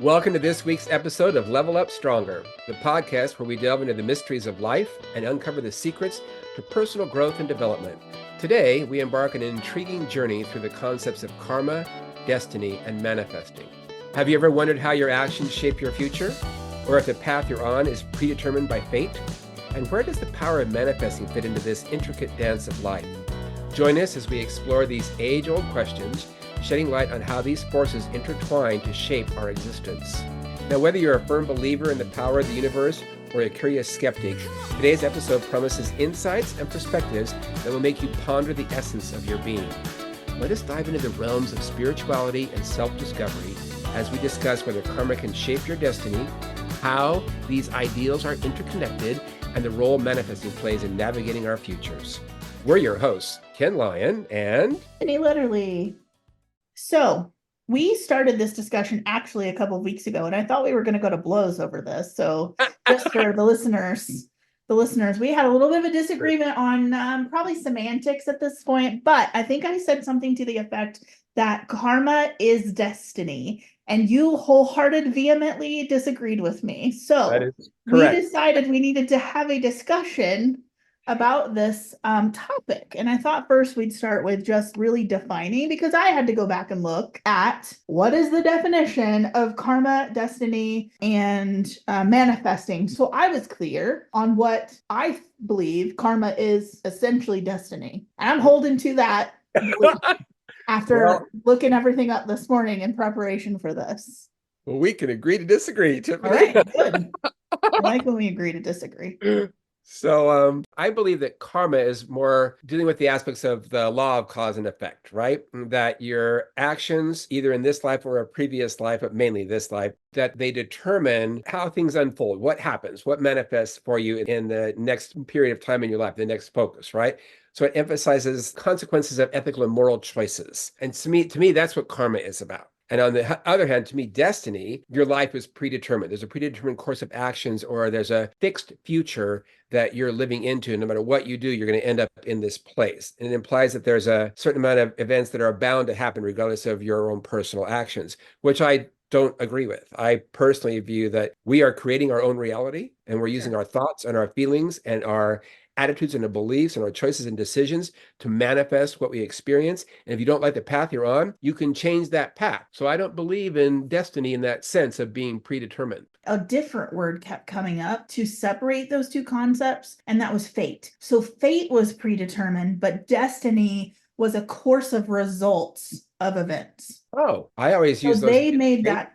Welcome to this week's episode of Level Up Stronger, the podcast where we delve into the mysteries of life and uncover the secrets to personal growth and development. Today, we embark on an intriguing journey through the concepts of karma, destiny, and manifesting. Have you ever wondered how your actions shape your future? Or if the path you're on is predetermined by fate? And where does the power of manifesting fit into this intricate dance of life? Join us as we explore these age-old questions, shedding light on how these forces intertwine to shape our existence. Now, whether you're a firm believer in the power of the universe or a curious skeptic, today's episode promises insights and perspectives that will make you ponder the essence of your being. Let us dive into the realms of spirituality and self-discovery as we discuss whether karma can shape your destiny, how these ideals are interconnected, and the role manifesting plays in navigating our futures. We're your hosts, Ken Lyon and Penny Letterly. So we started this discussion actually a couple of weeks ago, and I thought we were going to go to blows over this. So just for the listeners, we had a little bit of a disagreement on probably semantics at this point, but I think I said something to the effect that karma is destiny, and you wholehearted vehemently disagreed with me. So we decided we needed to have a discussion about this topic. And I thought first we'd start with just really defining, because I had to go back and look at what is the definition of karma, destiny, and manifesting. So I was clear on what I believe karma is essentially destiny. And I'm holding to that after looking everything up this morning in preparation for this. Well, we can agree to disagree, Tiffany. All right, good. I like when we agree to disagree. So I believe that karma is more dealing with the aspects of the law of cause and effect, right? That your actions, either in this life or a previous life, but mainly this life, that they determine how things unfold, what happens, what manifests for you in the next period of time in your life, the next focus, right? So it emphasizes consequences of ethical and moral choices. And to me, that's what karma is about. And on the other hand, to me, destiny, your life is predetermined. There's a predetermined course of actions, or there's a fixed future that you're living into. No matter what you do, you're going to end up in this place. And it implies that there's a certain amount of events that are bound to happen regardless of your own personal actions, which I don't agree with. I personally view that we are creating our own reality, and we're using our thoughts and our feelings and our attitudes and our beliefs and our choices and decisions to manifest what we experience. And if you don't like the path you're on, you can change that path. So I don't believe in destiny in that sense of being predetermined. A different word kept coming up to separate those two concepts, and that was fate. So fate was predetermined, but destiny was a course of results of events. Oh, I always use those. They made that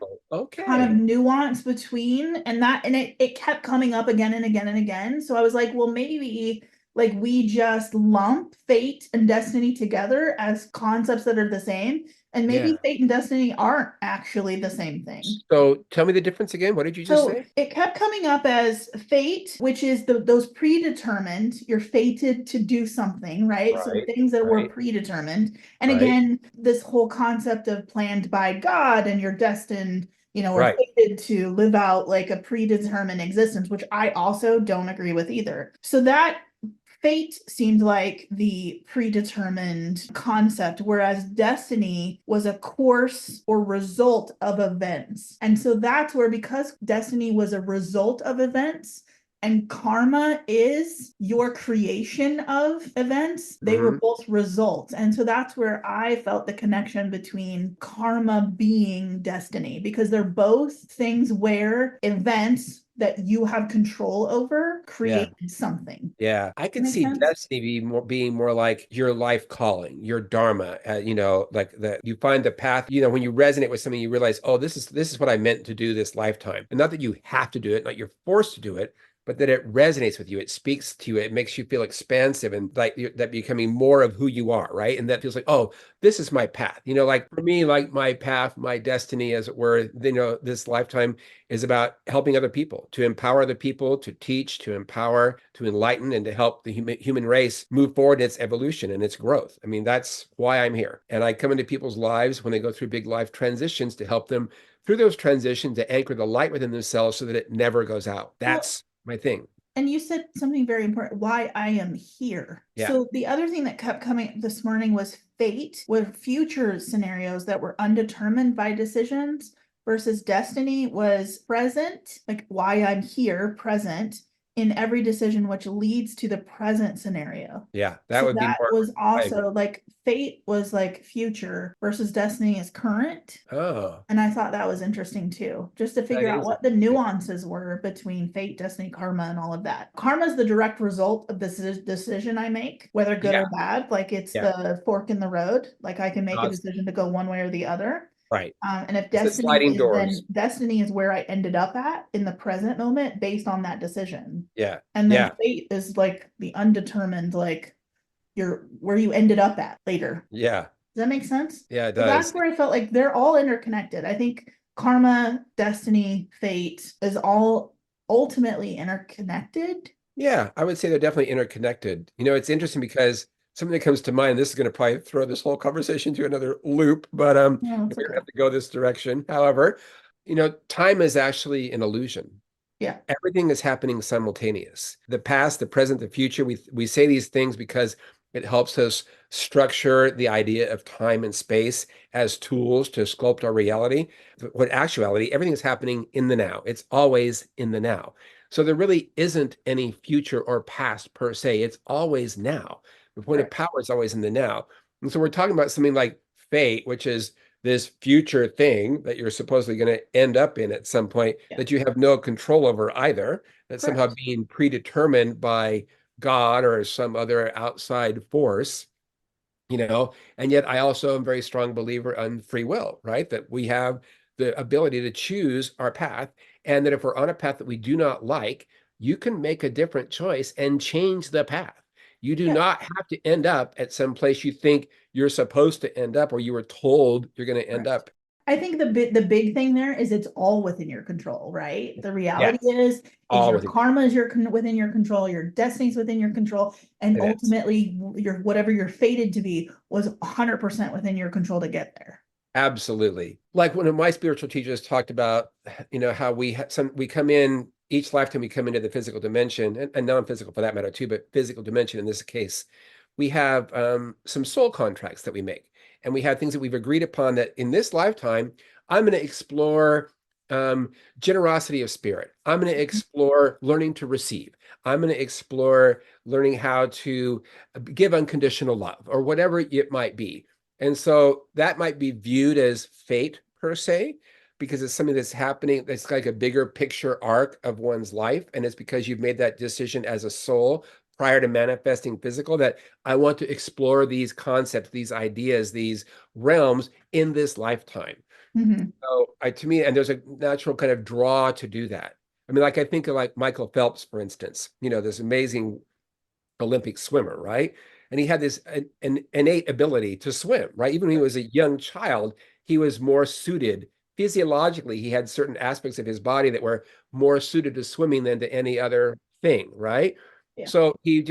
kind of nuance between, and it kept coming up again and again and again. So I was like, well, maybe like we just lump fate and destiny together as concepts that are the same. And maybe fate and destiny aren't actually the same thing. So tell me the difference again. What did you just say? It kept coming up as fate, which is those predetermined. You're fated to do something, right? So things that were predetermined. And again, this whole concept of planned by God, and you're destined, or fated to live out like a predetermined existence, which I also don't agree with either. So that fate seemed like the predetermined concept, whereas destiny was a course or result of events. And so that's where, because destiny was a result of events and karma is your creation of events, they were both results. And so that's where I felt the connection between karma being destiny, because they're both things where events that you have control over created something. Yeah, I could see destiny being more like your life calling, your dharma. Like you find the path. When you resonate with something, you realize, oh, this is what I meant to do this lifetime, and not that you have to do it, not you're forced to do it, but that it resonates with you. It speaks to you. It makes you feel expansive and like that becoming more of who you are, right? And that feels like, oh, this is my path. Like for me, like my path, my destiny, as it were, this lifetime is about helping other people, to empower other people, to teach, to empower, to enlighten, and to help the human race move forward in its evolution and its growth. I mean, that's why I'm here. And I come into people's lives when they go through big life transitions to help them through those transitions, to anchor the light within themselves so that it never goes out. That's my thing. And you said something very important, why I am here. Yeah. So the other thing that kept coming this morning was fate, with future scenarios that were undetermined by decisions versus destiny was present, like why I'm here, present in every decision, which leads to the present scenario. Yeah, that So would be that more. was I agree. also like fate was like future versus destiny is current. Oh, And I thought that was interesting too, just to that figure out is what the interesting. nuances were between fate, destiny, karma, and all of that. Karma is the direct result of this decision I make, whether good Yeah, or bad. Like it's yeah. the fork in the road. Like I can make a God's decision to go one way or the other. right. And if It's the destiny sliding is doors. then destiny is where I ended up at in the present moment based on that decision. Yeah, And then yeah, fate is like the undetermined, like you're where you ended up at later. yeah, Does that make sense? yeah. It So does. that's where I felt like they're all interconnected. I think karma, destiny, fate is all ultimately interconnected. Yeah, I would say they're definitely interconnected. It's interesting because something that comes to mind, this is going to probably throw this whole conversation to another loop, but No, it's we don't okay. have to go this direction. However, time is actually an illusion. Yeah, Everything is happening simultaneous. The past, the present, the future. We say these things because it helps us structure the idea of time and space as tools to sculpt our reality. But what actuality, everything is happening in the now. It's always in the now. So there really isn't any future or past per se. It's always now. The point of right. power is always in the now. And so we're talking about something like fate, which is this future thing that you're supposedly going to end up in at some point Yeah, that you have no control over either, that's somehow correct. being predetermined by God or some other outside force, and yet I also am a very strong believer in free will, right? That we have the ability to choose our path, and that if we're on a path that we do not like, you can make a different choice and change the path. You do Yeah, not have to end up at some place you think you're supposed to end up or you were told you're going to end correct. up. I think the big thing there is it's all within your control, right? The reality Yes, is all your within. karma is within your control, your destiny's within your control, and It is. ultimately your whatever you're fated to be was 100% within your control to get there. Absolutely. Like one of my spiritual teachers talked about, how we come in each lifetime, we come into the physical dimension and non-physical for that matter too, but physical dimension in this case, we have some soul contracts that we make, and we have things that we've agreed upon that in this lifetime, I'm going to explore generosity of spirit. I'm going to explore learning to receive. I'm going to explore learning how to give unconditional love or whatever it might be. And so that might be viewed as fate per se, because it's something that's happening that's like a bigger picture arc of one's life. And it's because you've made that decision as a soul prior to manifesting physical that I want to explore these concepts, these ideas, these realms in this lifetime. Mhm. So to me, and there's a natural kind of draw to do that. I mean, like I think of like Michael Phelps, for instance, this amazing Olympic swimmer, right? And he had this an innate ability to swim, right? Even when he was a young child, he was more suited physiologically. He had certain aspects of his body that were more suited to swimming than to any other thing, right? Yeah. So he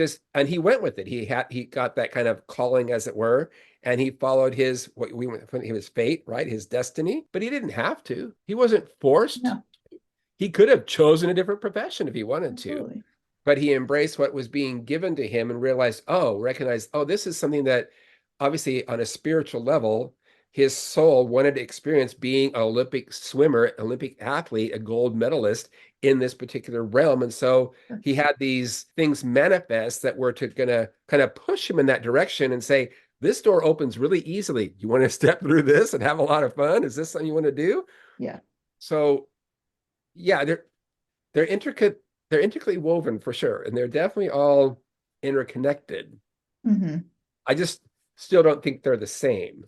went with it. He got that kind of calling, as it were, and he followed his what we went his fate, right? His destiny, but he didn't have to. He wasn't forced. No, He could have chosen a different profession if he wanted to, absolutely. but he embraced what was being given to him and recognized, this is something that obviously on a spiritual level, his soul wanted to experience being an Olympic swimmer, Olympic athlete, a gold medalist in this particular realm. And so Sure. he had these things manifest that were to gonna kind of push him in that direction and say, this door opens really easily. You want to step through this and have a lot of fun? Is this something you want to do? Yeah. So yeah, they're intricate, they're intricately woven for sure, and they're definitely all interconnected. Hmm. I just still don't think they're the same.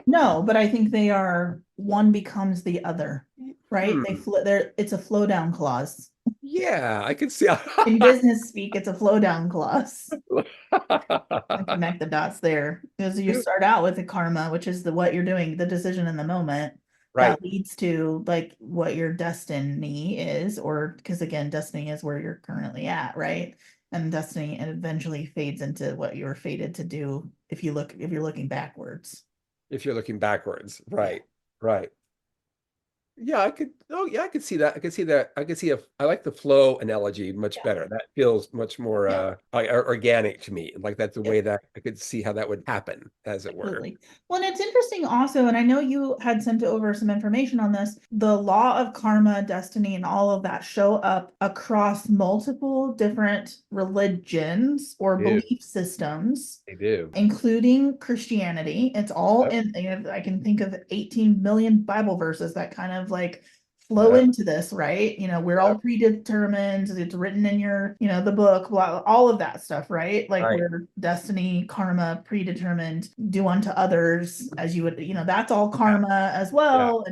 No, but I think they are one becomes the other, right? They Hmm. flow there, it's a flow down clause. Yeah, I could see. In business speak, it's a flow down clause. I connect the dots there. Because you start out with the karma, which is the what you're doing, the decision in the moment Right. that leads to like what your destiny is, or because again, destiny is where you're currently at, right? And destiny and eventually fades into what you were fated to do if you're looking backwards. If you're looking backwards. Yeah. Right. Right. Yeah, I could. Oh, yeah, I could see that. I could see that. I could see I like the flow analogy much Yeah. better. That feels much more Yeah. organic to me. Like that's the way Yep. that I could see how that would happen, as it were. Absolutely. Well, and it's interesting also, and I know you had sent over some information on this. The law of karma, destiny, and all of that show up across multiple different religions or They do. belief systems, They do. including Christianity. It's all Yep. in, I can think of 18 million Bible verses that kind of like flow Yep. into this, right? We're all Yep. predetermined. It's written in your, the book, blah, all of that stuff, right? Like Right. where destiny, karma, predetermined, do unto others as you would, that's all Yeah. karma as Yeah. well.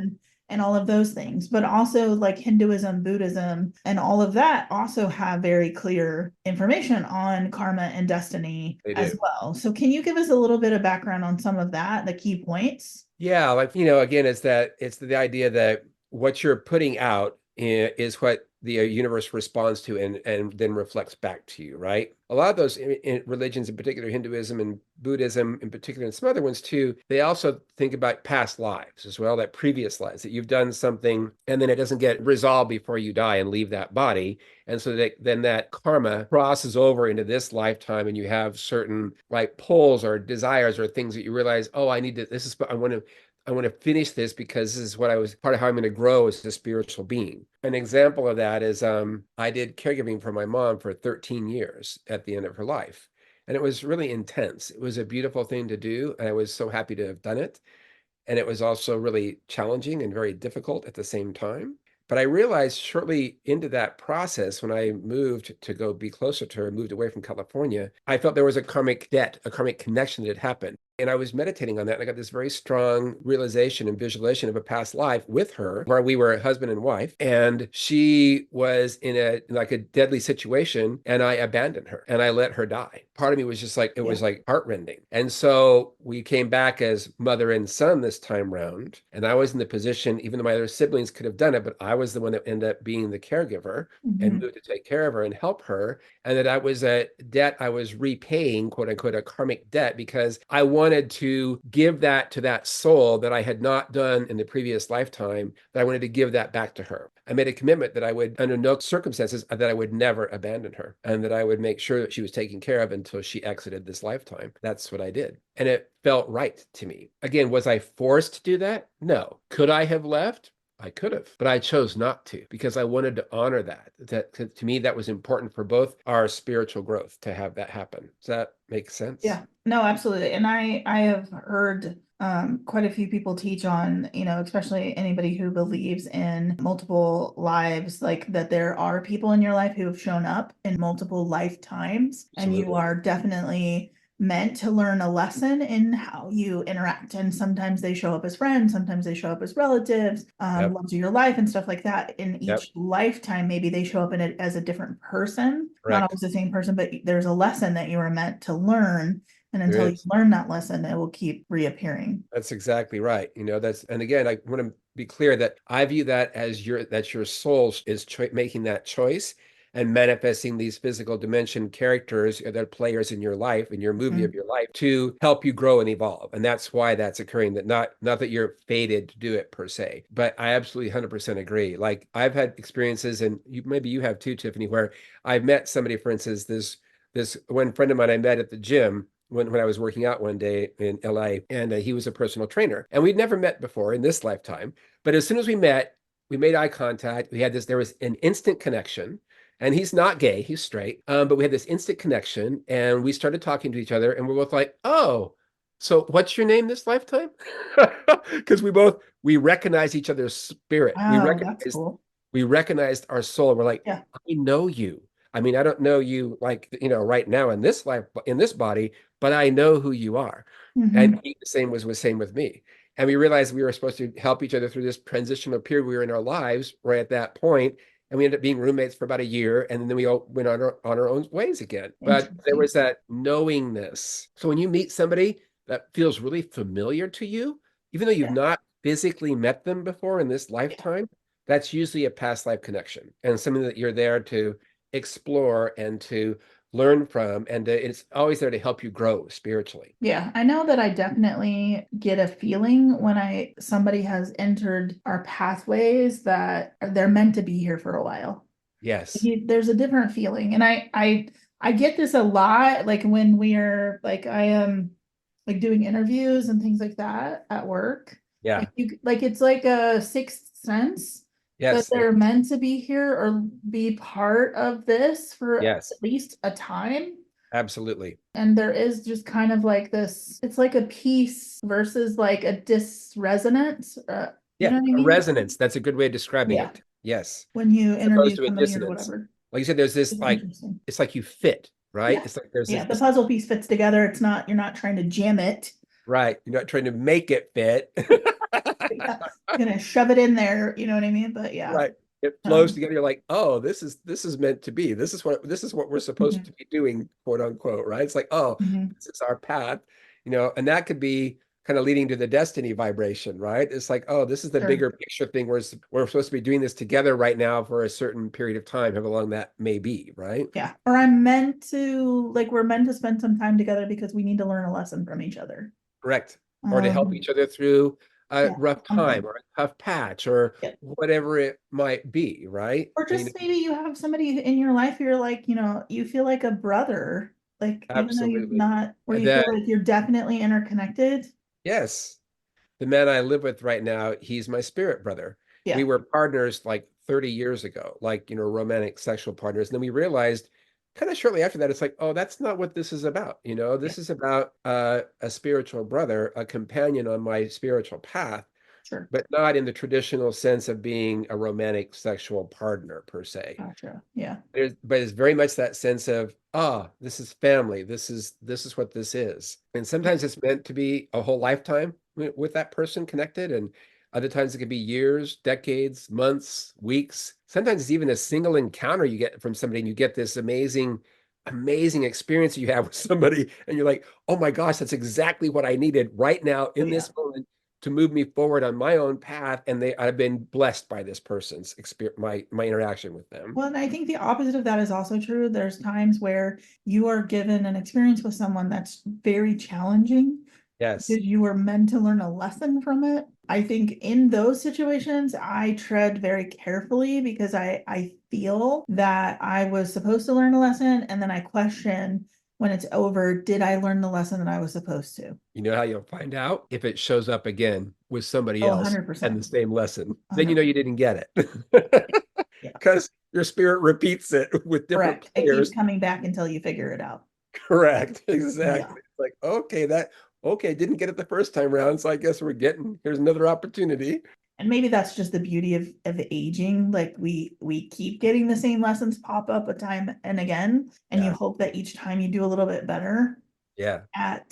And all of those things, but also like Hinduism, Buddhism, and all of that also have very clear information on karma and destiny They as do. well. So can you give us a little bit of background on some of that, the key points? Yeah, like again, it's the idea that what you're putting out is what the universe responds to and then reflects back to you, right? A lot of those religions, in particular Hinduism and Buddhism, in particular, and some other ones too, they also think about past lives as well, that previous lives, that you've done something and then it doesn't get resolved before you die and leave that body. And so that then that karma crosses over into this lifetime and you have certain like pulls or desires or things that you realize, oh, I need to, this is, I want to finish this because this is what I was part of how I'm going to grow as a spiritual being. An example of that is I did caregiving for my mom for 13 years at the end of her life. And it was really intense. It was a beautiful thing to do. And I was so happy to have done it. And it was also really challenging and very difficult at the same time. But I realized shortly into that process, when I moved to go be closer to her, moved away from California, I felt there was a karmic debt, a karmic connection that had happened. And I was meditating on that. And I got this very strong realization and visualization of a past life with her where we were husband and wife. And she was in a deadly situation and I abandoned her and I let her die. Part of me was just like, it was Yeah. like heartrending. And so we came back as mother and son this time round. And I was in the position, even though my other siblings could have done it, but I was the one that ended up being the caregiver and Mhm. moved to take care of her and help her. And that I was a debt I was repaying, quote unquote, a karmic debt, because I wanted to give that to that soul that I had not done in the previous lifetime, that I wanted to give that back to her. I made a commitment that I would, under no circumstances, that I would never abandon her and that I would make sure that she was taken care of until she exited this lifetime. That's what I did. And it felt right to me. Again, was I forced to do that? No. Could I have left? I could have, but I chose not to because I wanted to honor that. That to me, that was important for both our spiritual growth to have that happen. Does that make sense? Yeah, no, absolutely. And I have heard quite a few people teach on, especially anybody who believes in multiple lives, like that there are people in your life who have shown up in multiple lifetimes, and you Absolutely. are definitely meant to learn a lesson in how you interact. And sometimes they show up as friends, sometimes they show up as relatives, Yep. loves of your life and stuff like that. In Yep. each lifetime, maybe they show up in it as a different person, not Correct. always the same person, but there's a lesson that you were meant to learn. And There until you is. learn that lesson, it will keep reappearing. That's exactly right. That's, and again, I want to be clear that I view that as that's your soul is making that choice and manifesting these physical dimension characters that are players in your life, in your movie of Mhm. your life, to help you grow and evolve. And that's why that's occurring. That not that you're fated to do it per se, but I absolutely 100% agree. Like I've had experiences, and maybe you have too, Tiffany, where I've met somebody, for instance, this one friend of mine I met at the gym when I was working out one day in LA, and he was a personal trainer. And we'd never met before in this lifetime. But as soon as we met, we made eye contact. There was an instant connection. And he's not gay, he's straight. But we had this instant connection and we started talking to each other. And we're both like, oh, so what's your name this lifetime? Because we recognize each other's spirit. Oh, that's cool. We recognized our soul. We're like, Yeah. I know you. I mean, I don't know you like, right now in this life, in this body, but I know who you are. And Hmm. he the same was same with me. And we realized we were supposed to help each other through this transitional period we were in our lives right at that point. And we ended up being roommates for about a year. And then we all went on our own ways again. But there Interesting. was that knowingness. So when you meet somebody that feels really familiar to you, even though you've Yeah. not physically met them before in this Yeah. lifetime, that's usually a past life connection and something that you're there to explore and to learn from, and it's always there to help you grow spiritually. Yeah, I know that I definitely get a feeling when somebody has entered our pathways that they're meant to be here for a while. Yes. There's a different feeling, and I get this a lot, like when we're like I am like doing interviews and things like that at work. Yeah. Like it's like a sixth sense that Yes. they're meant to be here or be part of this for at Yes. least a time. Absolutely. And there is just kind of like this, it's like a peace versus like a disresonance. You Yeah. know what I A mean? resonance. That's a good way of describing Yeah. it. Yes. When you As opposed interview to a somebody or dissonance. whatever. Like you said, there's this It's like, interesting. it's like you fit, right? Yeah. It's like there's Yeah. The this, puzzle piece fits together. You're not trying to jam it. right. You're not trying to make it fit. Yeah. Gonna shove it in there. You know what I mean? But yeah. Right. It flows Um, together. You're like, oh, this is meant to be. This is what we're supposed mhm, to be doing, quote unquote, right? It's like, oh, mhm, this is our path, and that could be kind of leading to the destiny vibration, right? It's like, oh, this is the sure. bigger picture thing. We're supposed to be doing this together right now for a certain period of time, however long that may be, right? Yeah. Or I'm meant to, like, we're meant to spend some time together because we need to learn a lesson from each other. Correct. Or to help Um, each other through a yeah. rough time Something. or a tough patch or Yeah. whatever it might be, right? Or just maybe you have somebody in your life you're like, you feel like a brother, like even though you've Absolutely. not, where you feel That, like you're definitely interconnected. yes. The man I live with right now, he's my spirit brother. We Yeah. were partners like 30 years ago, like, romantic sexual partners. And then we realized kind of shortly after that, it's like, oh, that's not what this is about. Yeah. This is about a spiritual brother, a companion on my spiritual path, Sure. but not in the traditional sense of being a romantic sexual partner per se. Gotcha. Yeah. But it's very much that sense of, this is family. This is what this is. And sometimes it's meant to be a whole lifetime with that person connected. And other times it could be years, decades, months, weeks. Sometimes it's even a single encounter you get from somebody and you get this amazing, amazing experience you have with somebody. And you're like, oh my gosh, that's exactly what I needed right now Oh in yeah. this moment to move me forward on my own path. And I've been blessed by this person's experience, my interaction with them. Well, and I think the opposite of that is also true. There's times where you are given an experience with someone that's very challenging Yes. because you were meant to learn a lesson from it. I think in those situations, I tread very carefully because I feel that I was supposed to learn a lesson and then I question when it's over, did I learn the lesson that I was supposed to? You know how you'll find out if it shows up again with somebody Oh, else and 100%. the same lesson. Then you know 100%. you didn't get it Yeah, because your spirit repeats it with different correct. It keeps players. coming back until you figure it out. Correct. Yeah. Exactly. It's like, okay, didn't get it the first time around. So I guess here's another opportunity. And maybe that's just the beauty of aging. Like we keep getting the same lessons pop up a time and again, and you Yeah. hope that each time you do a little bit better Yeah. at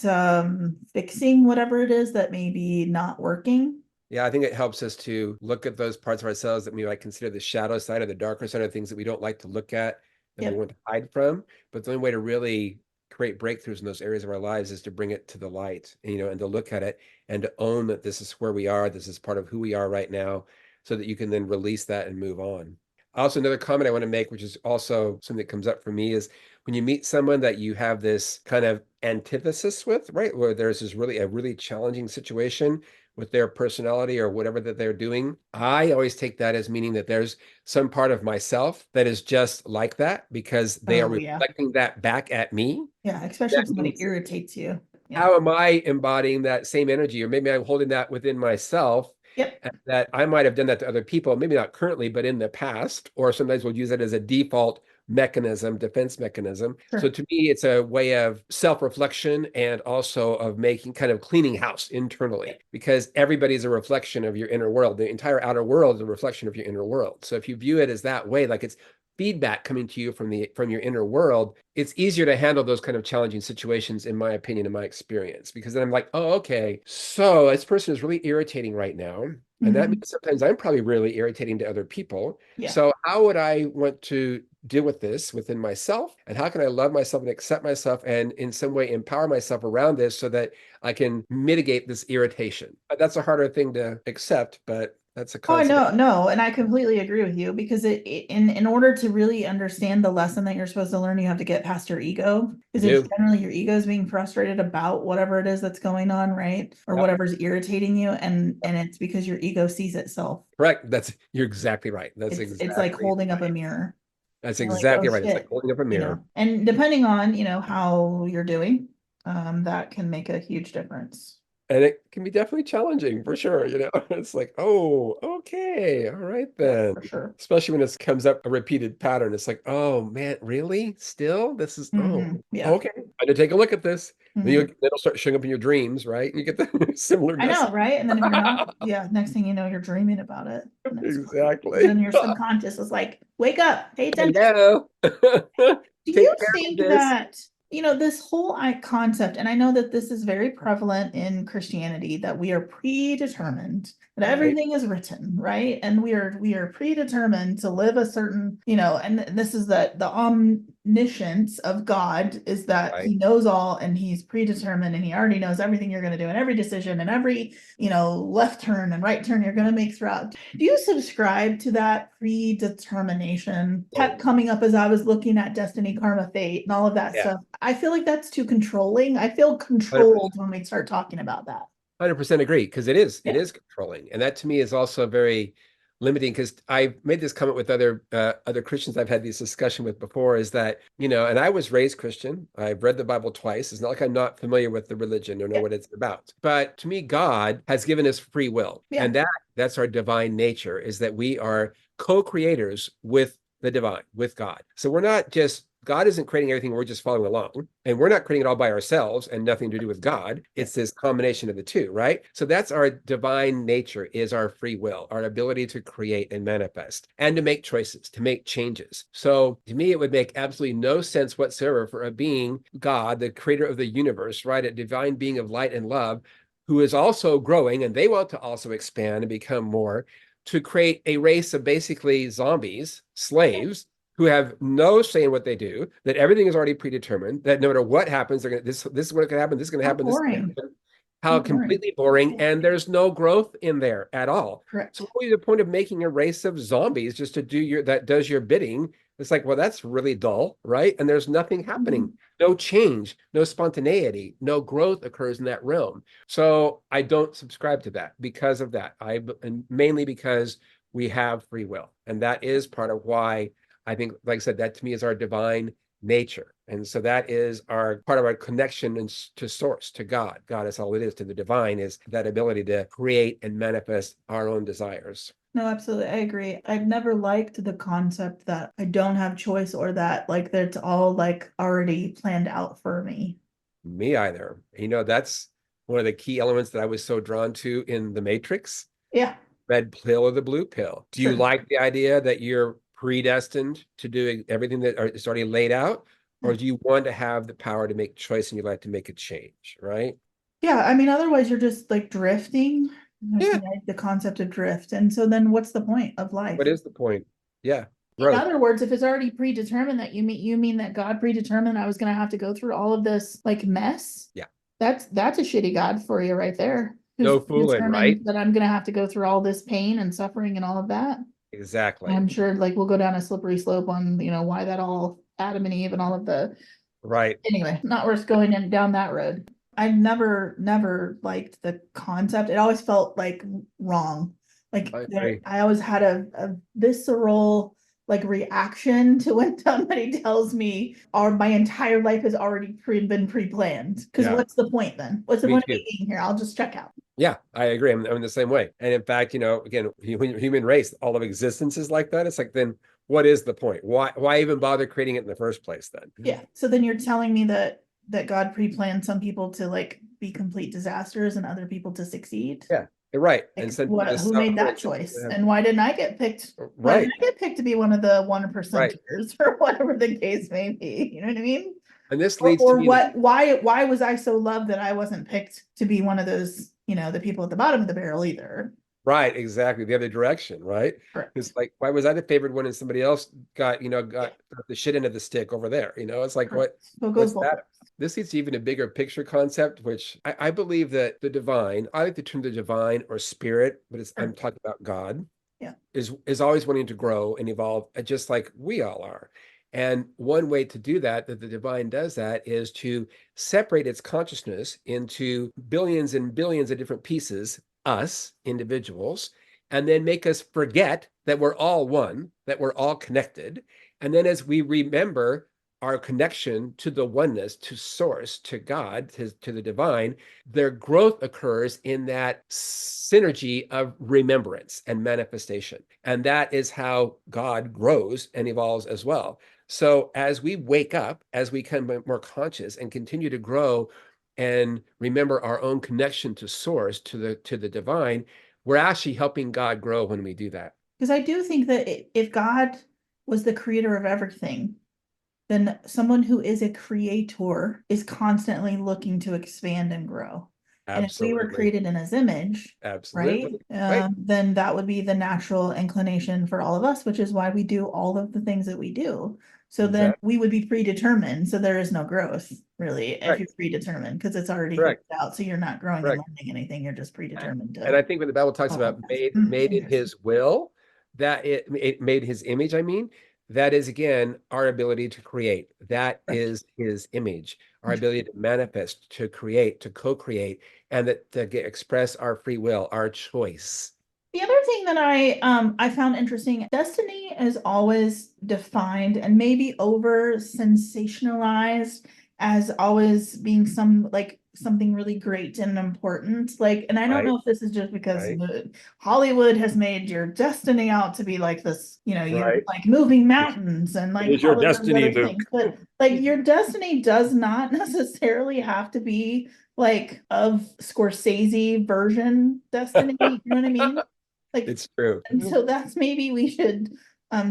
fixing whatever it is that may be not working. Yeah, I think it helps us to look at those parts of ourselves that we might consider the shadow side or the darker side of things that we don't like to look at, that we Yep. want to hide from. But the only way to really create breakthroughs in those areas of our lives is to bring it to the light, and to look at it and to own that this is where we are, this is part of who we are right now, so that you can then release that and move on. Also, another comment I want to make, which is also something that comes up for me, is when you meet someone that you have this kind of antithesis with, right? Where there's a really challenging situation with their personality or whatever that they're doing. I always take that as meaning that there's some part of myself that is just like that because they are Oh yeah. reflecting that back at me. Yeah, especially That if somebody means, irritates you. Yeah. how am I embodying that same energy? Or maybe I'm holding that within myself, Yep. and that I might have done that to other people, maybe not currently, but in the past, or sometimes we'll use it as a default mechanism, defense mechanism. So Sure. to me, it's a way of self-reflection and also of making kind of cleaning house internally, Yep. because everybody is a reflection of your inner world. The entire outer world is a reflection of your inner world. So if you view it as that way, like it's feedback coming to you from your inner world, it's easier to handle those kind of challenging situations, in my opinion, in my experience, because then I'm like, oh, okay, so this person is really irritating right now. And that Mhm. means sometimes I'm probably really irritating to other people. Yeah. So how would I want to deal with this within myself? And how can I love myself and accept myself and in some way empower myself around this so that I can mitigate this irritation? That's a harder thing to accept, but That's a Oh, concept. no, and I completely agree with you because in order to really understand the lesson that you're supposed to learn, you have to get past your ego You because it's do. generally your ego is being frustrated about whatever it is that's going on, right? Or Yep. whatever's irritating you, and it's because your ego sees itself. Correct. You're exactly right. It's like Exactly holding up a right. mirror. That's You're like, oh exactly right. It's like shit, holding up a mirror. and depending on, how you're doing, that can make a huge difference. And it can be definitely challenging for sure. It's like, oh, okay, all right Yeah, then. for sure. Especially when it comes up a repeated pattern. It's like, oh man, really? Still? Yeah. Okay. I need to take a look at this. hmm It'll start showing up in your dreams, right? You get the similar I know, message. right? And then if you're not, yeah, next thing you know, you're dreaming about it. And it's crazy. Exactly. Then your subconscious is like, wake up, pay attention. Hello. Do you Take care of think this. that, this whole concept, and I know that this is very prevalent in Christianity, that we are predetermined, that Right, everything is written, right? And we are predetermined to live a certain, and this is that the omniscience of God is that right. he knows all and he's predetermined and he already knows everything you're going to do and every decision and every, left turn and right turn you're going to make throughout. Do you subscribe to that predetermination? Kept Oh, coming up as I was looking at destiny, karma, fate, and all of that yeah. stuff. I feel like that's too controlling. I feel 100%. controlled when we start talking about that. 100% agree because it Yeah. is controlling, and that to me is also very limiting because I made this comment with other Christians I've had this discussion with before is that and I was raised Christian. I've read the Bible twice. It's not like I'm not familiar with the religion or know Yeah. what it's about, but to me God has given us free will, Yeah. and that's our divine nature is that we are co-creators with the divine, with God. So we're not just God isn't creating everything, we're just following along. And we're not creating it all by ourselves and nothing to do with God. Yeah. It's this combination of the two, right? So that's our divine nature is our free will, our ability to create and manifest and to make choices, to make changes. So to me, it would make absolutely no sense whatsoever for a being, God, the creator of the universe, right? A divine being of light and love, who is also growing and they want to also expand and become more, to create a race of basically zombies, slaves who have no say in what they do, that everything is already predetermined, that no matter what happens, they're gonna this is what can happen, this is gonna How happen, this is gonna boring. happen. How How boring. completely boring, Yeah. and there's no growth in there at all. So Correct. what would be the point of making a race of zombies just to does your bidding? It's like, well, that's really dull, right? And there's nothing happening. Mhm. No change, no spontaneity, no growth occurs in that realm. So I don't subscribe to that because of that. And mainly because we have free will. And that is part of why I think, like I said, that to me is our divine nature. And so that is our part of our connection to source, to God. God is all it is, to the divine is that ability to create and manifest our own desires. No, absolutely. I agree. I've never liked the concept that I don't have choice or that like that's all like already planned out for me. Me either. That's one of the key elements that I was so drawn to in The Matrix. Yeah, Red pill or the blue pill? Do you sure. like the idea that you're predestined to do everything that is already laid out? Or do you want to have the power to make choice and you'd like to make a change, right? Yeah, I mean, otherwise you're just like drifting. There's Yeah. the concept of drift. And so then what's the point of What life? is the point? Yeah. In Growth. other words, if it's already predetermined that you mean that God predetermined I was gonna have to go through all of this like mess, Yeah. that's a shitty God for you right there. Who's No fooling, right? determined that I'm gonna have to go through all this pain and suffering and all of that. Exactly. I'm sure like we'll go down a slippery slope on, why that all Adam and Eve and all of the Right. anyway, not worth going down that road. I never liked the concept. It always felt like wrong. Like I agree. I always had a visceral like reaction to when somebody tells me or my entire life has already been pre-planned. Because Yeah. what's the point then? What's the Me point of too. me being here? I'll just check out. Yeah, I agree. I'm the same way. And in fact, again, human race, all of existence is like that. It's like, then what is the point? Why even bother creating it in the first place then? Yeah. So then you're telling me that God pre-planned some people to like be complete disasters and other people to succeed. Yeah, you're right. And Like some people just who made suffer. that choice? And why didn't I get picked? Why didn't Right, I get picked to be one of the one right. percenters or whatever the case may be? You know what I mean? And this Or leads to me in the why was I so loved that I wasn't picked to be one of those, the people at the bottom of the barrel either? right, exactly the other direction, right? Correct. It's like, why was I the favored one and somebody else got, Yeah, got the shit end of the stick over there? It's like, correct. So it goes what's both that? ways. this leads to even a bigger picture concept, which I believe that the divine, I like the term the divine or spirit, but I'm Sure. talking about God, Yeah. is always wanting to grow and evolve, just like we all are. And one way to do that, that the divine does that, is to separate its consciousness into billions and billions of different pieces, us individuals, and then make us forget that we're all one, that we're all connected. And then as we remember our connection to the oneness, to source, to God, to the divine, their growth occurs in that synergy of remembrance and manifestation. And that is how God grows and evolves as well. So as we wake up, as we become more conscious and continue to grow and remember our own connection to source, to the divine, we're actually helping God grow when we do that. Because I do think that if God was the creator of everything, then someone who is a creator is constantly looking to expand and grow. And if we were Absolutely. created in his image, right, Absolutely. Right. then that would be the natural inclination for all of us, which is why we do all of the things that we do. So then Exactly. we would be predetermined. So there is no growth really if you're Correct. predetermined because it's already figured Correct. out. So you're not growing and Correct. learning anything. You're just predetermined And to. I think when the Bible talks Oh, about made in interesting. his will, that it made his image, I mean, that is again our ability to create. That Correct. is his image, our ability to manifest, to create, to co-create, and that to express our free will, our choice. The other thing that I found interesting, destiny is always defined and maybe over sensationalized as always being something really great and important. Like, and I don't Right? know if this is just because Right? Hollywood has made your destiny out to be like this, you're Right? like moving mountains and It like is your all of those destiny, other Luke. things. But like your destiny does not necessarily have to be like of Scorsese version destiny, you know what I mean? Like, It's true. and so that's maybe we should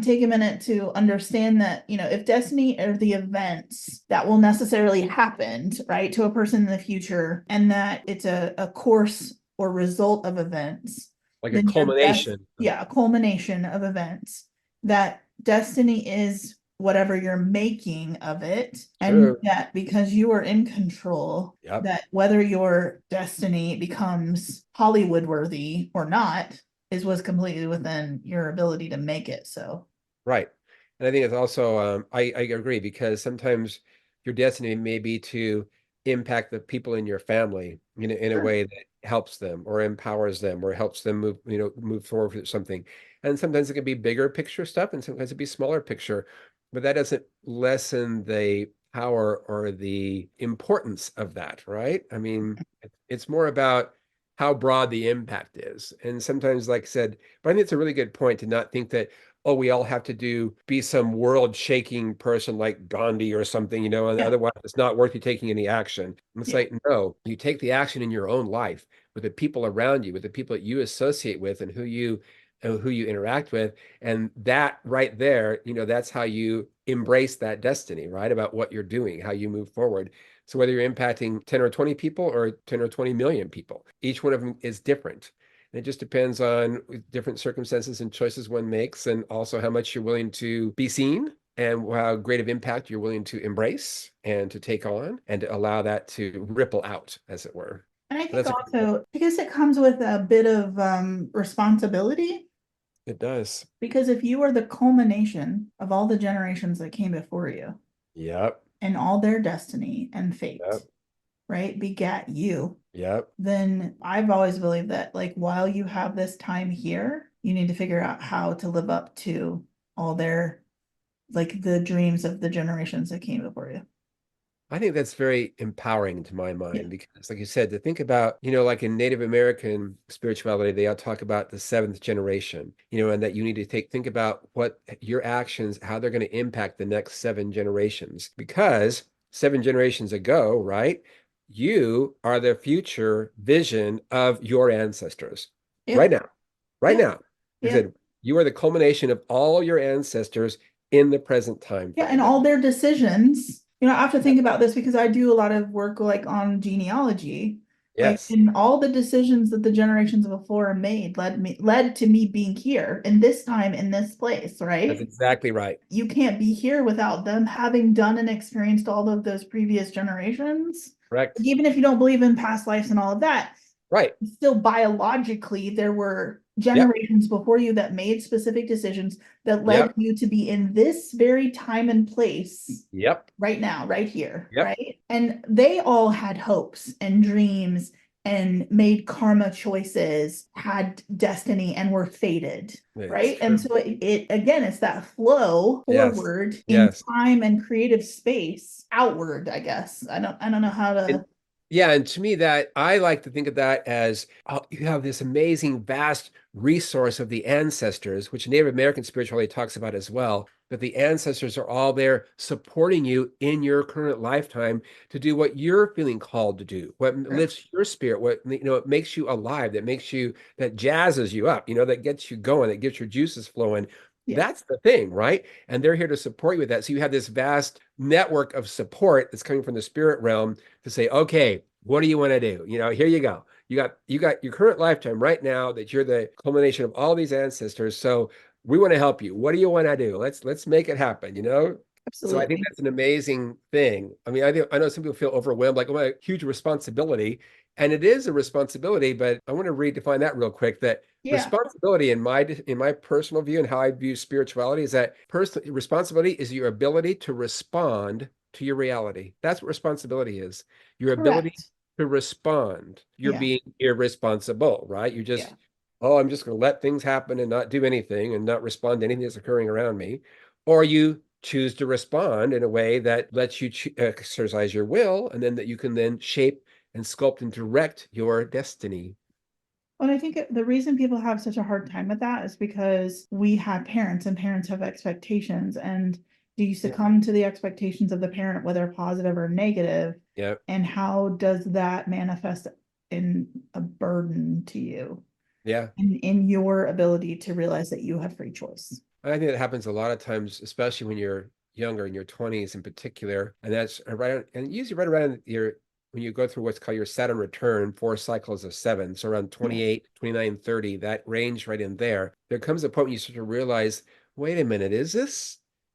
take a minute to understand that, if destiny are the events that will necessarily happen, right, to a person in the future, and that it's a course or result of events, Like a then culmination. yeah, a culmination of events, that destiny is whatever you're making of it, and True. that because you are in control, Yep. that whether your destiny becomes Hollywood worthy or not was completely within your ability to make it. So Right. And I think it's also, I agree because sometimes your destiny may be to impact the people in your family in a sure. way that helps them or empowers them or helps them move forward with something. And sometimes it can be bigger picture stuff and sometimes it can be smaller picture, but that doesn't lessen the power or the importance of that, right? I mean, it's more about how broad the impact is. And sometimes, like I said, but I think it's a really good point to not think that, oh, we all have to be some world shaking person like Gandhi or something, and Yeah. otherwise it's not worth you taking any action. And it's Yeah. like, no, you take the action in your own life with the people around you, with the people that you associate with and who you interact with. And that right there, that's how you embrace that destiny, right? About what you're doing, how you move forward. So whether you're impacting 10 or 20 people or 10 or 20 million people, each one of them is different. And it just depends on different circumstances and choices one makes, and also how much you're willing to be seen and how great of impact you're willing to embrace and to take on and to allow that to ripple out, as it were. And I But think that's a good point. also, I guess it comes with a bit of responsibility It does. because if you are the culmination of all the generations that came before you Yep. and all their destiny and fate, Yep. right, begat you, Yep. then I've always believed that like while you have this time here, you need to figure out how to live up to all their like the dreams of the generations that came before you. I think that's very empowering to my Yeah. mind because, like you said, to think about, like in Native American spirituality, they all talk about the seventh generation, and that you need to think about what your actions, how they're going to impact the next seven generations. Because 7 generations ago, right, you are the future vision of your ancestors Yeah. right now, right Yeah. now. I Yeah. said, you are the culmination of all your ancestors in the present time Yeah, and frame. all their decisions, I have to think about this because I do a lot of work like on genealogy. Like, Yes. and all the decisions that the generations before made led to me being here in this time in this place, That's right? exactly right. You can't be here without them having done and experienced all of those previous generations. Correct. Even if you don't believe in past lives and all of that, Right. still biologically there were Yep. generations before you that made specific decisions that led Yep. you to be in this very time and place Yep. right now, right here, Yep. right? And they all had hopes and dreams and made karma choices, had destiny, and were fated. It's Right. And true. so it again, it's that flow Yes. forward in Yes. time and creative space outward, I guess. I don't know how And to. yeah, and to me that I like to think of that as you have this amazing vast resource of the ancestors, which Native American spirituality talks about as well, that the ancestors are all there supporting you in your current lifetime to do what you're feeling called to do, what lifts your spirit, what it makes you alive, that makes you that jazzes you up, that gets you going, that gets your juices flowing. Yeah, That's the thing, right? And they're here to support you with that. So you have this vast network of support that's coming from the spirit realm to say, okay, what do you want to do? Here you go. You got your current lifetime right now that you're the culmination of all these ancestors. So we want to help you. What do you want to do? Let's make it happen. So I think absolutely. that's an amazing thing. I mean, I know some people feel overwhelmed, like, oh, my huge responsibility. And it is a responsibility, but I want to redefine that real quick that Yeah, responsibility in my personal view and how I view spirituality is that personal responsibility is your ability to respond to your reality. That's what responsibility is. Your ability correct. to respond. You're Yeah, being irresponsible, right? You yeah. just, oh, I'm just going to let things happen and not do anything and not respond to anything that's occurring around me. Or you choose to respond in a way that lets you exercise your will, and then that you can then shape and sculpt and direct your destiny. Well, I think the reason people have such a hard time with that is because we have parents and parents have expectations. And do you Yeah. succumb to the expectations of the parent, whether positive or negative? Yeah. And how does that manifest in a burden to you Yeah. and in your ability to realize that you have free choice? I think that happens a lot of times, especially when you're younger, in your 20s in particular. And that's and usually right around when you go through what's called your Saturn return, 4 cycles of 7. So around Yeah, 28, 29, 30, that range right in there, there comes a point when you start to realize, wait a minute,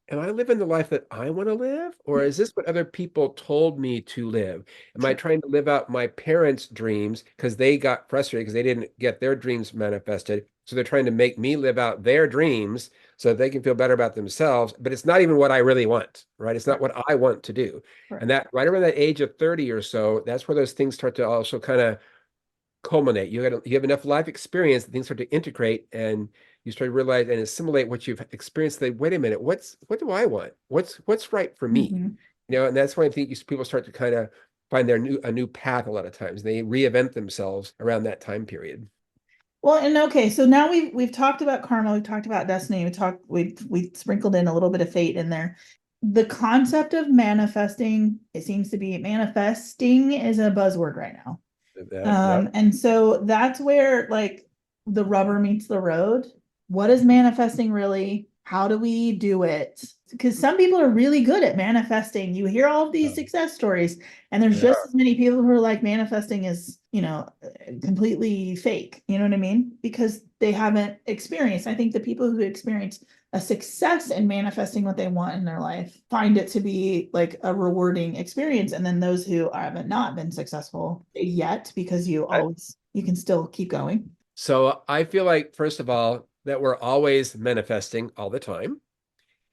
am I living the life that I want to live? Or yeah, is this what other people told me to live? Am I sure. trying to live out my parents' dreams because they got frustrated because they didn't get their dreams manifested? So they're trying to make me live out their dreams so that they can feel better about themselves. But it's not even what I really want, right? It's not Correct. what I want to do. And Correct. that right around that age of 30 or so, that's where those things start to also kind of culminate. You have enough life experience that things start to integrate and you start to realize and assimilate what you've experienced. That wait a minute, what do I want? What's right for me? Mhm. And that's why I think people start to kind of find a new path a lot of times. They reinvent themselves around that time period. Well, and okay, so now we've talked about karma, we've talked about destiny, we sprinkled in a little bit of fate in there. The concept of manifesting, it seems to be manifesting is a buzzword right now. Yep. And so that's where like the rubber meets the road. What is manifesting really? How do we do it? Because some people are really good at manifesting. You hear all of these success stories, and there's Yeah. just as many people who are like manifesting is, completely fake. You know what I mean? Because they haven't experienced. I think the people who experience a success in manifesting what they want in their life find it to be like a rewarding experience. And then those who haven't not been successful yet, because you can still keep going. So I feel like, first of all, that we're always manifesting all the time.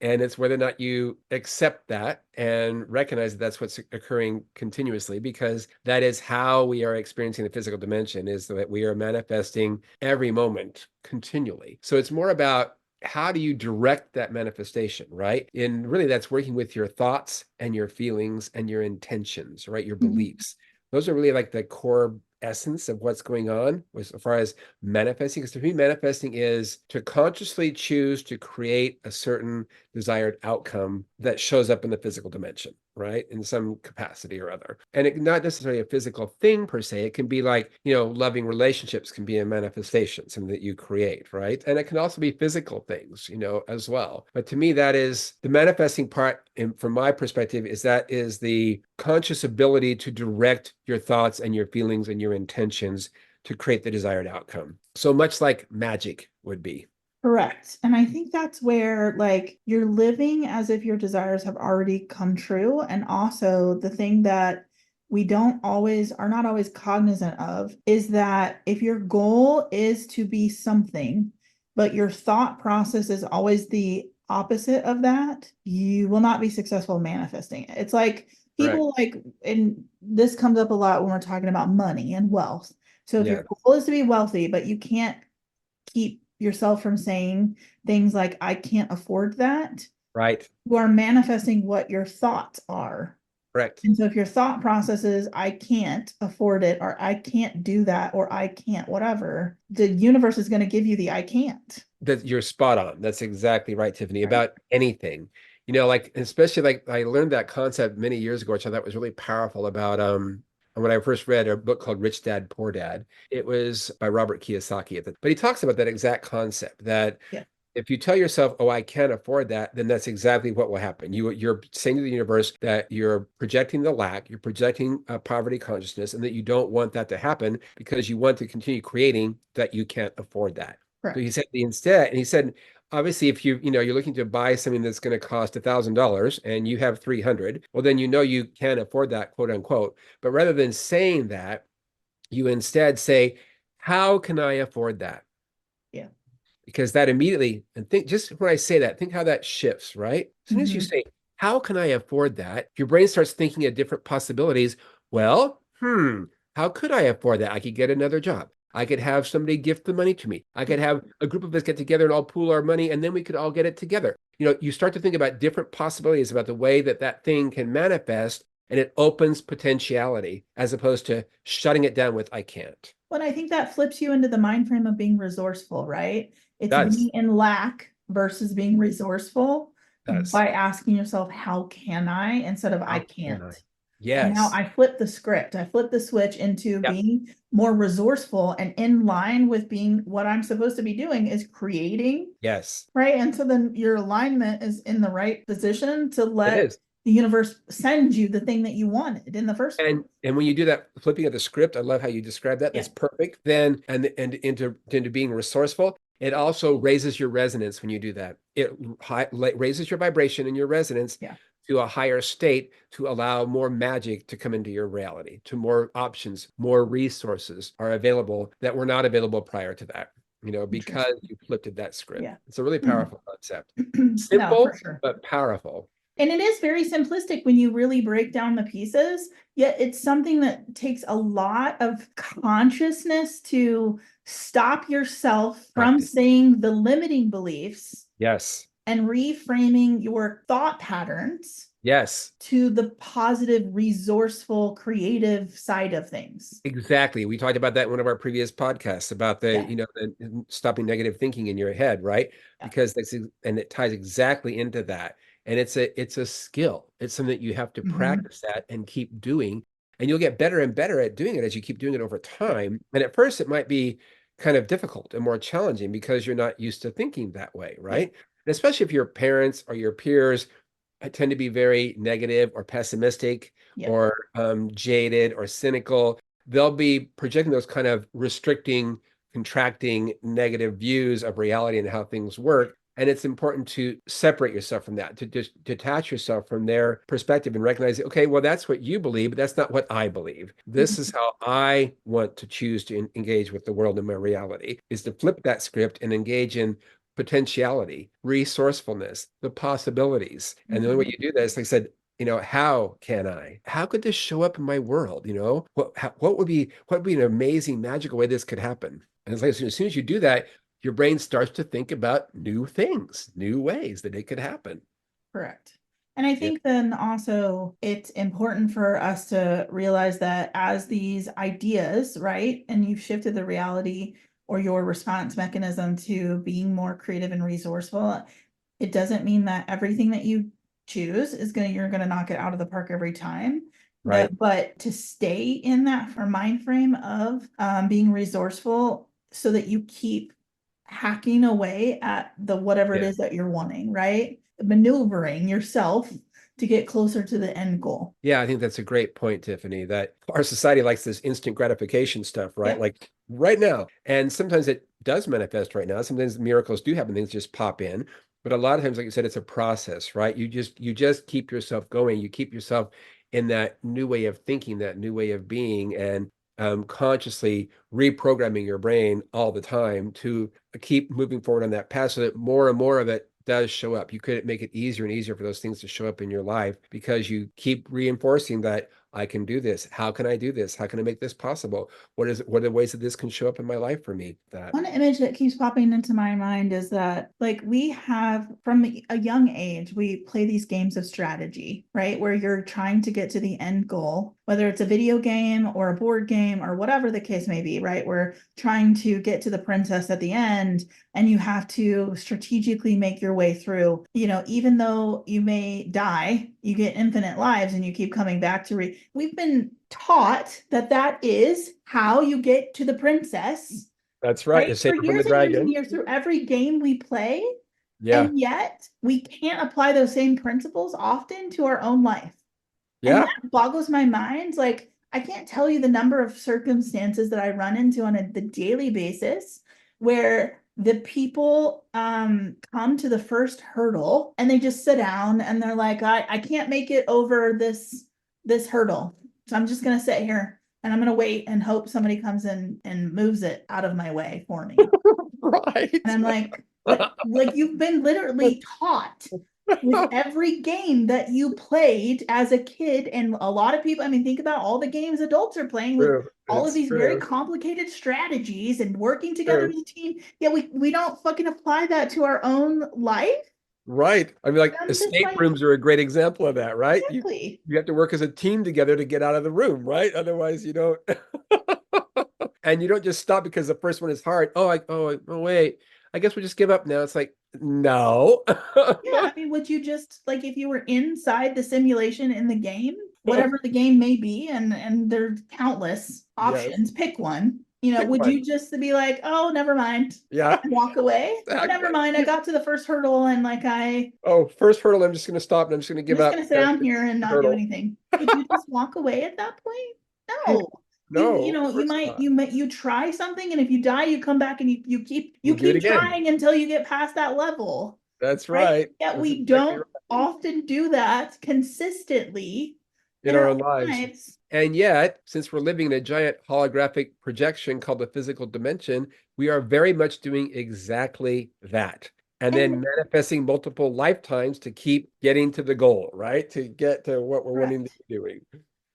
And it's whether or not you accept that and recognize that that's what's occurring continuously, because that is how we are experiencing the physical dimension, is that we are manifesting every moment continually. So it's more about how do you direct that manifestation, right? And really that's working with your thoughts and your feelings and your intentions, right? Your Mhm. beliefs. Those are really like the core essence of what's going on as far as manifesting. Because to me, manifesting is to consciously choose to create a certain desired outcome that shows up in the physical dimension, right? In some capacity or other. And it not necessarily a physical thing per se. It can be like, loving relationships can be a manifestation, something that you create, right? And it can also be physical things, as well. But to me, that is the manifesting part, from my perspective, is that is the conscious ability to direct your thoughts and your feelings and your intentions to create the desired outcome. So much like magic would be. Correct. And I think that's where like you're living as if your desires have already come true. And also the thing that we don't always are not always cognizant of is that if your goal is to be something, but your thought process is always the opposite of that, you will not be successful manifesting it. It's like Correct. people like, and this comes up a lot when we're talking about money and wealth. So if your Yeah. goal is to be wealthy, but you can't keep yourself from saying things like, I can't afford that, Right. you are manifesting what your thoughts are. Correct. And so if your thought process is, I can't afford it, or I can't do that, or I can't whatever, the universe is going to give you the I can't. That you're spot on. That's exactly right, Tiffany, Right. about anything. Like especially like I learned that concept many years ago, which I thought was really powerful about when I first read a book called Rich Dad, Poor Dad. It was by Robert Kiyosaki but he talks about that exact concept that Yeah. if you tell yourself, oh, I can't afford that, then that's exactly what will happen. You're saying to the universe that you're projecting the lack, you're projecting a poverty consciousness, and that you don't want that to happen because you want to continue creating that you can't afford that. So he Correct. said instead, and he said, obviously, if you're looking to buy something that's going to cost $1,000 and you have 300, well, then you can't afford that, quote unquote. But rather than saying that, you instead say, how can I afford that? Yeah. Because that immediately, and think just when I say that, think how that shifts, right? As soon as you Mhm. say, how can I afford that? Your brain starts thinking of different possibilities. Well, how could I afford that? I could get another job. I could have somebody gift the money to me. I could have a group of us get together and all pool our money, and then we could all get it together. You start to think about different possibilities about the way that that thing can manifest, and it opens potentiality as opposed to shutting it down with, I can't. Well, I think that flips you into the mind frame of being resourceful, right? It's Does, being in lack versus being resourceful does. by asking yourself, how can I, instead of I How can I? can't. And now Yes. I flip the script. I flip the switch into Yep. being more resourceful and in line with being what I'm supposed to be doing is creating, Yes, right? And so then your alignment is in the right position to it let is. the universe send you the thing that you wanted in the first place. And when you do that flipping of the script, I love how you describe that. Yeah. That's perfect. Then and into being resourceful, it also raises your resonance when you do that. It raises your vibration and your resonance Yeah. to a higher state to allow more magic to come into your reality, to more options, more resources are available that were not available prior to that, because Interesting. you flipped that script. Yeah. It's a really powerful concept. No, for Simple, sure. but powerful. And it is very simplistic when you really break down the pieces, yet it's something that takes a lot of consciousness to stop yourself from Practice. saying the limiting beliefs Yes. and reframing your thought patterns Yes. to the positive, resourceful, creative side of things. Exactly. We talked about that in one of our previous podcasts about Yeah. the stopping negative thinking in your head, right? Yeah. Because and it ties exactly into that. And it's a skill. It's something that you have to Mhm. practice that and keep doing. And you'll get better and better at doing it as you keep doing it over time. And at first it might be kind of difficult and more challenging because you're not used to thinking that way, Yeah. right? And especially if your parents or your peers tend to be very negative or pessimistic Yeah. or jaded or cynical, they'll be projecting those kind of restricting, contracting, negative views of reality and how things work. And it's important to separate yourself from that, to just detach yourself from their perspective and recognize, okay, well, that's what you believe, but that's not what I believe. This is how I want to choose to engage with the world in my reality, is to flip that script and engage in potentiality, resourcefulness, the possibilities. And the only way Mhm. you do that is, like I said, how can I? How could this show up in my world? What would be an amazing, magical way this could happen? And it's like as soon as you do that, your brain starts to think about new things, new ways that it could happen. Correct. And I Yeah. think then also it's important for us to realize that as these ideas, right, and you've shifted the reality or your response mechanism to being more creative and resourceful, it doesn't mean that everything that you choose is you're gonna knock it out of the park every time. Right. But to stay in that for mind frame of being resourceful so that you keep hacking away at the whatever it Yeah. is that you're wanting, right? Maneuvering yourself to get closer to the end goal. Yeah, I think that's a great point, Tiffany, that our society likes this instant gratification stuff, right? Yep. Like right now. And sometimes it does manifest right now. Sometimes miracles do happen, things just pop in. But a lot of times, like you said, it's a process, right? You just keep yourself going. You keep yourself in that new way of thinking, that new way of being, and consciously reprogramming your brain all the time to keep moving forward on that path so that more and more of it does show up. You could make it easier and easier for those things to show up in your life because you keep reinforcing that I can do this. How can I do this? How can I make this possible? What are the ways that this can show up in my life for me? That One image that keeps popping into my mind is that, like, we have from a young age, we play these games of strategy, right? Where you're trying to get to the end goal, whether it's a video game or a board game or whatever the case may be, right? We're trying to get to the princess at the end, and you have to strategically make your way through. Even though you may die, you get infinite lives and you keep coming back to we've been taught that that is how you get to the princess, that's right. right? To For save her from the years and years and dragon. years through every game we play. Yeah. And yet we can't apply those same principles often to our own life. And Yeah. that boggles my mind. Like, I can't tell you the number of circumstances that I run into on the daily basis where the people come to the first hurdle and they just sit down and they're like, I can't make it over this hurdle. So I'm just gonna sit here and I'm gonna wait and hope somebody comes in and moves it out of my way for me. Right. And I'm like, but like you've been literally taught with every game that you played as a kid, and a lot of people, I mean, think about all the games adults are playing with True. all of It's these very true. complicated strategies and working together True. as a team. Yeah, we don't fucking apply that to our own life. Right. I mean, like I'm just escape like, rooms are a great example of that, right? You exactly. you have to work as a team together to get out of the room, right? Otherwise, you don't. And you don't just stop because the first one is hard. Oh, wait. I guess we'll just give up now. It's like, no. Yeah, I mean, would you just like if you were inside the simulation in the game, whatever the game may be, and there's countless Yes. options, pick one. Pick Would one. you just be like, oh, never mind, Yeah, and walk away? Oh, never exactly. mind. I got to the first hurdle and Oh, first hurdle, I'm just going to stop and I'm just going to I'm give just up gonna sit because down it's here and the not do hurdle. anything. Would you just walk away at that point? No. You No, of know, you course might not. you try something, and if you die, you come back and you You do it keep again. trying until you get past that level. That's Right? right. Yet That's we exactly don't right. often do that consistently In in our our own own lives. lives. And yet, since we're living in a giant holographic projection called the physical dimension, we are very much doing exactly that. And then And manifesting multiple lifetimes to keep getting to the goal, right? To get to what we're wanting to correct. be doing.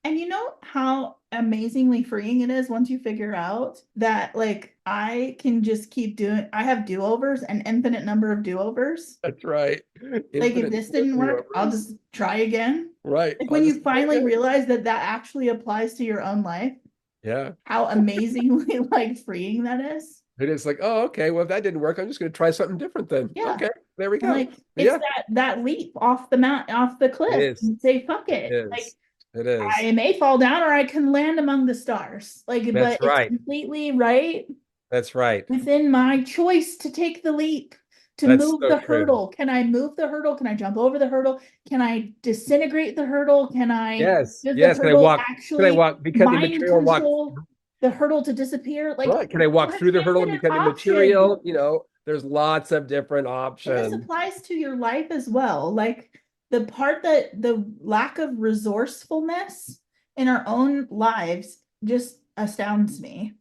And you know how amazingly freeing it is once you figure out that, like, I can just keep doing, I have do-overs, an infinite number of do-overs. That's right. Like, if Infinite this didn't work, I'll do-overs. just try again. Right. Like, I'll when just you try finally again. realize that that actually applies to your own life, Yeah. how amazingly like freeing that is. It is like, oh, okay. Well, if that didn't work, I'm just going to try something different then. Yeah. Okay. There we And go. like it's Yeah. that leap off the mount off the It cliff is. and say fuck It it. Like, is. It is. I may fall down or I can land among the stars. Like, That's but it's right. completely right That's right. within my choice to take the leap, to That's move so the true. hurdle. Can I move the hurdle? Can I jump over the hurdle? Can I disintegrate the hurdle? Yes. Does the Yes. hurdle Can I actually walk, become mind immaterial, walk, control the hurdle to disappear? Like, right? Can I walk there's through the hurdle and infinite become options. immaterial? There's lots of different And this options. applies to your life as well. Like, the part that the lack of resourcefulness in our own lives just astounds me.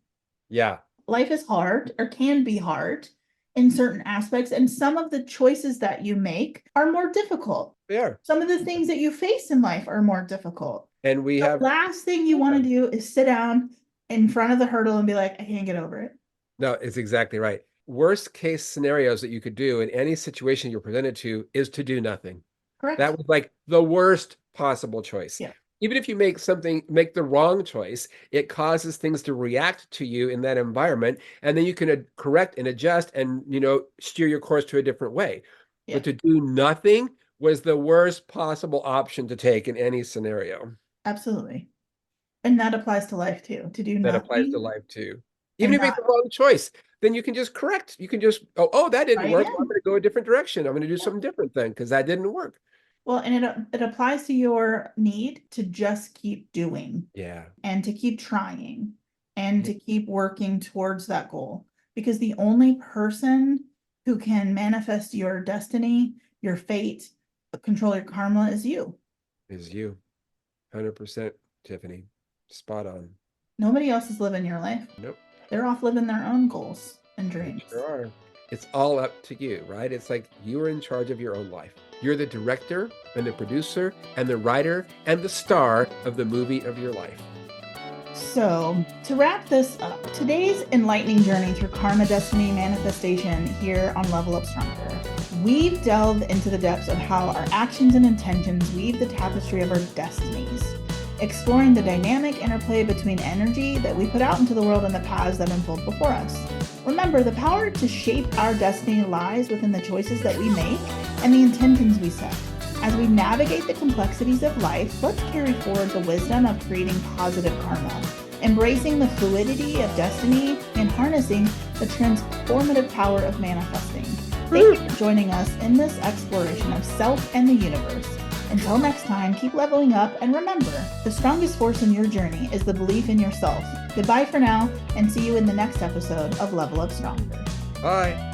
Yeah. Life is hard, or can be hard in certain aspects, and some of the choices that you make are more difficult. There. Some of the things that you face in life are more difficult. And we The have, last thing you want to do is sit down in front of the hurdle and be like, I can't get over it. no, it's exactly right. Worst case scenarios that you could do in any situation you're presented to is to do nothing. Correct? That was like the worst possible choice. Yeah. Even if you make the wrong choice, it causes things to react to you in that environment, and then you can correct and adjust and steer your course to a different way. Yeah. But to do nothing was the worst possible option to take in any scenario. Absolutely. And that applies to life too. To do That applies to nothing life too. Even and if you make not the wrong choice, then you can just correct. You can just, oh, that didn't try work. Well, I'm again. going to go a different direction. I'm going to do Yeah. something different then because that didn't work. Well, and it applies to your need to just keep doing Yeah. and to keep trying and Yeah. to keep working towards that goal. Because the only person who can manifest your destiny, your fate, control your karma is you. Is you. 100%, Tiffany. Spot on. Nobody else is living your life. Nope. They're off living their own goals and They dreams. sure are. It's all up to you, right? It's like you are in charge of your own life. You're the director and the producer and the writer and the star of the movie of your life. So, to wrap this up, today's enlightening journey through karma, destiny, manifestation here on Level Up Stronger, we've delved into the depths of how our actions and intentions weave the tapestry of our destinies, exploring the dynamic interplay between energy that we put out into the world and the paths that unfold before us. Remember, the power to shape our destiny lies within the choices that we make and the intentions we set. As we navigate the complexities of life, let's carry forward the wisdom of creating positive karma, embracing the fluidity of destiny, and harnessing the transformative power of manifesting. Thank you for joining us in this exploration of self and the universe. Until next time, keep leveling up, and remember, the strongest force in your journey is the belief in yourself. Goodbye for now, and see you in the next episode of Level Up Stronger. Bye.